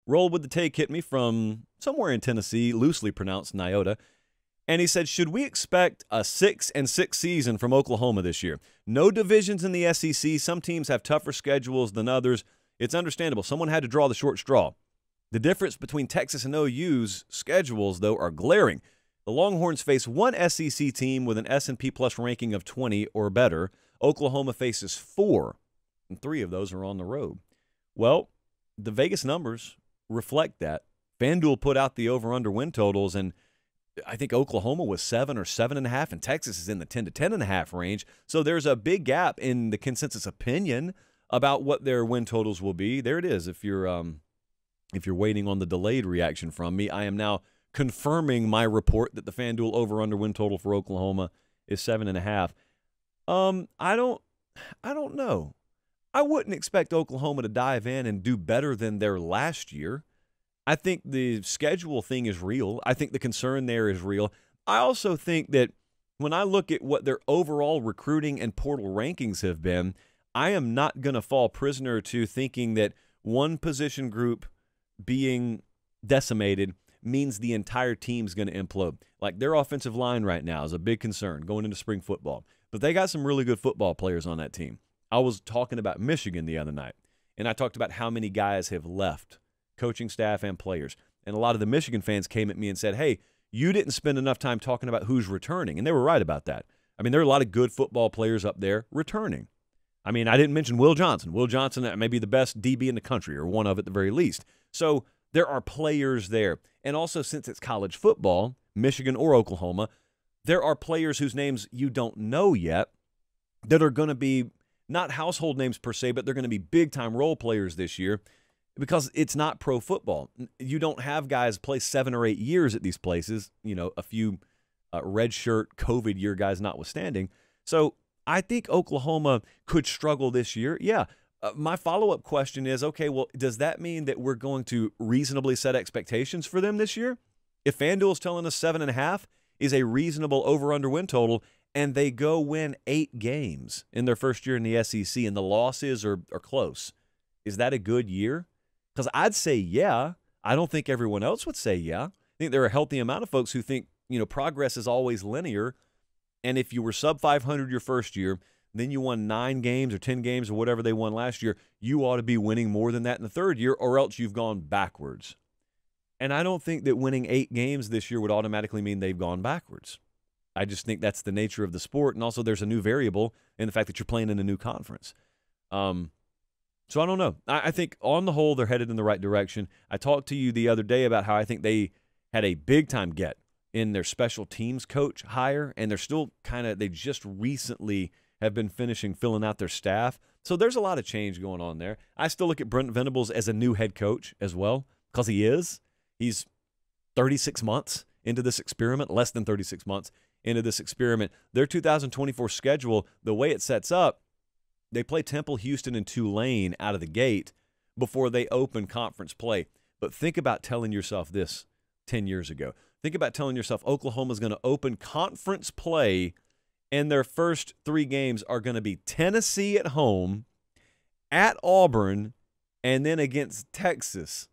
Roll with the Take hit me from somewhere in Tennessee, loosely pronounced Nyota. And he said, should we expect a 6-6 season from Oklahoma this year? No divisions in the SEC. Some teams have tougher schedules than others. It's understandable. Someone had to draw the short straw. The difference between Texas and OU's schedules, though, are glaring. The Longhorns face one SEC team with an S&P Plus ranking of 20 or better. Oklahoma faces 4, and 3 of those are on the road. Well, the Vegas numbers reflect that. FanDuel put out the over-under win totals, and I think Oklahoma was 7 or 7.5, and Texas is in the 10 to 10.5 range. So there's a big gap in the consensus opinion about what their win totals will be. There it is. If you're waiting on the delayed reaction from me, I am now confirming my report that the FanDuel over/under win total for Oklahoma is 7.5. I don't know. I wouldn't expect Oklahoma to dive in and do better than their last year. I think the schedule thing is real. I think the concern there is real. I also think that when I look at what their overall recruiting and portal rankings have been, I am not going to fall prisoner to thinking that one position group being decimated means the entire team's going to implode. Like their offensive line right now is a big concern going into spring football. But they got some really good football players on that team. I was talking about Michigan the other night, and I talked about how many guys have left, coaching staff and players. And a lot of the Michigan fans came at me and said, hey, you didn't spend enough time talking about who's returning. And they were right about that. I mean, there are a lot of good football players up there returning. I mean, I didn't mention Will Johnson. Will Johnson may be the best DB in the country, or one of at the very least. So there are players there. And also, since it's college football, Michigan or Oklahoma, there are players whose names you don't know yet that are going to be not household names per se, but they're going to be big-time role players this year because it's not pro football. You don't have guys play 7 or 8 years at these places, you know, a few red shirt COVID year guys notwithstanding. So I think Oklahoma could struggle this year. Yeah. My follow-up question is, okay, well, does that mean that we're going to reasonably set expectations for them this year? If FanDuel is telling us 7.5 is a reasonable over-under win total, and they go win 8 games in their first year in the SEC, and the losses are close, is that a good year? Because I'd say yeah. I don't think everyone else would say yeah. I think there are a healthy amount of folks who think, you know, progress is always linear, and if you were sub 500 your first year, then you won 9 games or 10 games or whatever they won last year, you ought to be winning more than that in the third year, or else you've gone backwards. And I don't think that winning 8 games this year would automatically mean they've gone backwards. I just think that's the nature of the sport, and also there's a new variable in the fact that you're playing in a new conference. So I don't know. I think on the whole they're headed in the right direction. I talked to you the other day about how I think they had a big-time get in their special teams coach hire, and they're still they just recently have been finishing filling out their staff. So there's a lot of change going on there. I still look at Brent Venables as a new head coach as well, because he is. He's 36 months into this experiment, less than 36 months into this experiment. Their 2024 schedule, the way it sets up, they play Temple, Houston, and Tulane out of the gate before they open conference play. But think about telling yourself this 10 years ago. Think about telling yourself Oklahoma's going to open conference play, and their first 3 games are going to be Tennessee at home, at Auburn, and then against Texas.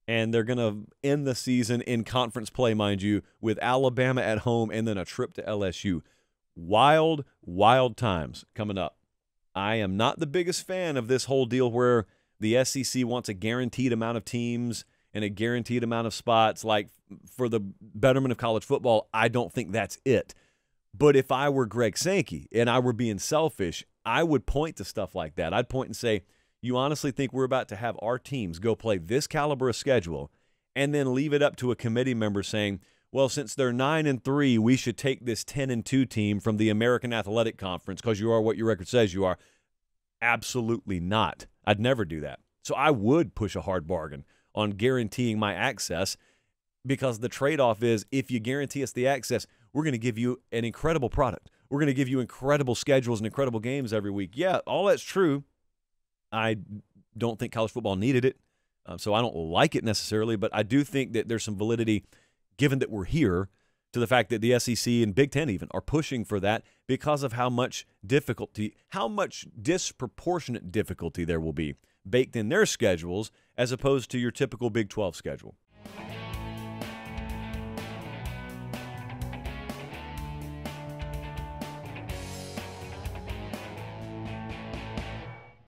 And they're going to end the season in conference play, mind you, with Alabama at home and then a trip to LSU. Wild, wild times coming up. I am not the biggest fan of this whole deal where the SEC wants a guaranteed amount of teams and a guaranteed amount of spots. Like, for the betterment of college football, I don't think that's it. But if I were Greg Sankey and I were being selfish, I would point to stuff like that. I'd point and say, you honestly think we're about to have our teams go play this caliber of schedule and then leave it up to a committee member saying, well, since they're 9-3, we should take this 10-2 team from the American Athletic Conference because you are what your record says you are? Absolutely not. I'd never do that. So I would push a hard bargain on guaranteeing my access, because the trade-off is, if you guarantee us the access, we're going to give you an incredible product. We're going to give you incredible schedules and incredible games every week. Yeah, all that's true. I don't think college football needed it, so I don't like it necessarily, but I do think that there's some validity, given that we're here, to the fact that the SEC and Big Ten even are pushing for that because of how much disproportionate difficulty there will be baked in their schedules as opposed to your typical Big 12 schedule.